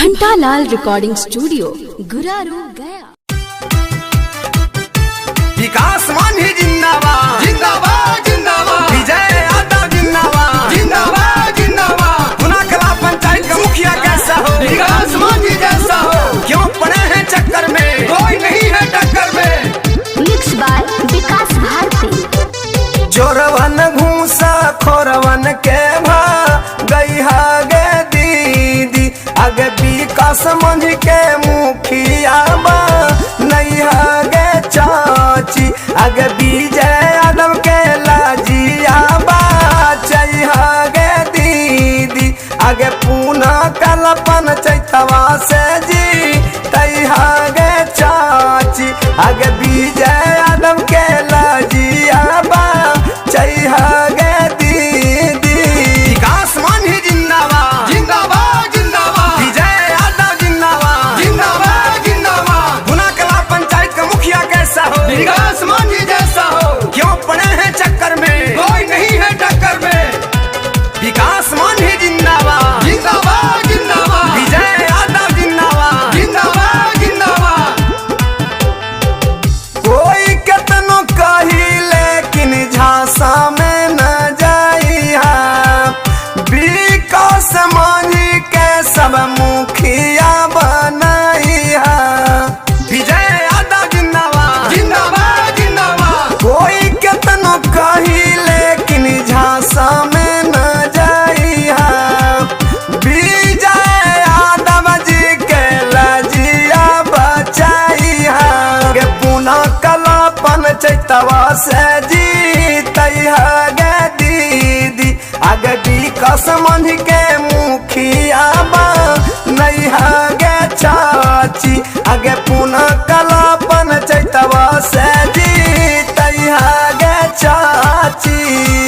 घंटालाल recording studio Guraru गया। विकास मांझी जिंदाबाद जिंदाबाद जिंदाबाद, विजय यादव जिंदाबाद जिंदाबाद जिंदाबाद। गुनाकला पंचायत का मुखिया कैसा हो, विकास मांझी जैसा हो। क्यों पड़े हैं चक्कर में, कोई नहीं है टक्कर में। मिक्स बाय विकास भारती। चोरवन घूसा खोरवन के भा गई हागे दीदी, आगे विकास मांझी के मुखिया बा नहीं हागे चाची, आगे विजय यादव के लाजिया बा चाहिए दीदी, आगे पूना कलपन चैतवा से जी तैहागे चाची, आगे विजय यादव के लाजिया बा चाहिए दीदी। विकास मांझी जिंदाबाद जिंदाबाद जिंदाबाद, विजय यादव जिंदाबाद जिंदाबाद जिंदाबाद। गुनाकला पंचायत का मुखिया कैसा हो, विकास मांझी जैसा हो। क्यों पड़े हैं चक्कर में, कोई नहीं है टक्कर में। विकास मांझी जिंदाबाद जिंदाबाद जिंदाबाद, विजय यादव जिंदाबाद जिंदाबाद जिंदाबाद। कोई कितनो कही लेकिन झांसा में न जाइया, विकास मांझी के सब मुखिया बनाइया। विजय यादव जिंदाबाद जिंदाबाद जिंदाबाद। कोई कितनो कही लेकिन झांसा में न जाइया, विजय यादव जी के लजिया बचाइया। गे पुना कलापन चैतवा से जीतैया गे दीदी, आगे विकास मांझी के मुखिया बा नहीं गे चाची, आगे पुना कलापन चैतवा से जीतैया गे चाची।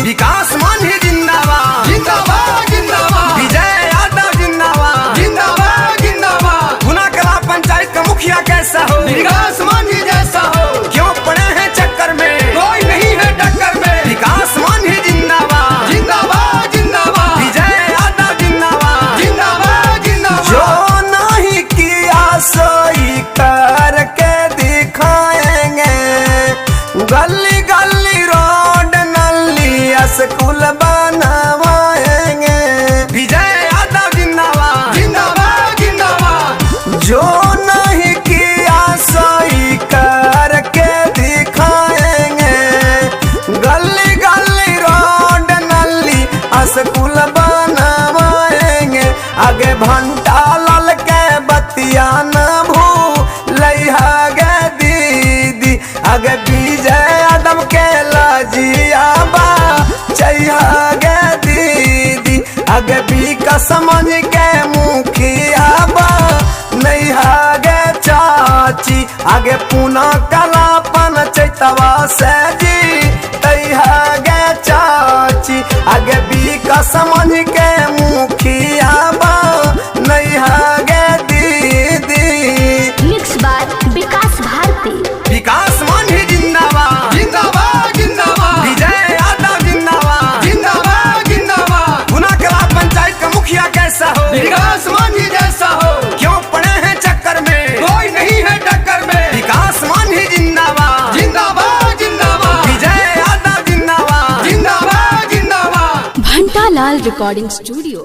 विकास मांझी जिंदाबाद जिंदाबाद जिंदाबाद, विजय यादव जिंदाबाद जिंदाबाद जिंदाबाद। गुनाकला पंचायत का मुखिया कैसा हो, विकास मांझी जैसा हो। क्यों पड़े हैं चक्कर में, कोई नहीं है टक्कर में। विकास मांझी जिंदाबाद जिंदाबाद जिंदाबाद, विजय यादव जिंदाबाद जिंदाबाद जिंदाबाद। जो नहीं किया सोई करके दिखाएंगे, गली गली रोड नली स्कूल बनवाएंगे। विजय यादव जिंदाबाद जिंदाबाद जिंदाबाद। जो नहीं किया सोई करके दिखाएंगे, गली गली रोड नली स्कूल बनवाएंगे। आगे घंटालाल के बतिया न भूलैया गे दीदी, आगे विजय यादव के लाजिया बा चाहिए गे दीदी, आगे विकास मांझी के मुखिया बा नहीं गे चाची, आगे पुना कलापन चैतवा से जी तैया गे चाची, आगे विकास मांझी के मुखिया बा नहीं गे दीदी। मिक्स बाय विकास भारती। विकास मांझी जिंदाबाद जिंदाबाद जिंदाबाद, विजय यादव जिंदाबाद जिंदाबाद जिंदाबाद। गुनाकला पंचायत का मुखिया कैसा हो, विकास मांझी जैसा हो। क्यों पड़े हैं चक्कर में, कोई नहीं है टक्कर में। विकास मांझी जिंदाबाद जिंदाबाद जिंदाबाद, विजय यादव जिंदाबाद जिंदाबाद जिंदाबाद। घंटालाल रिकॉर्डिंग स्टूडियो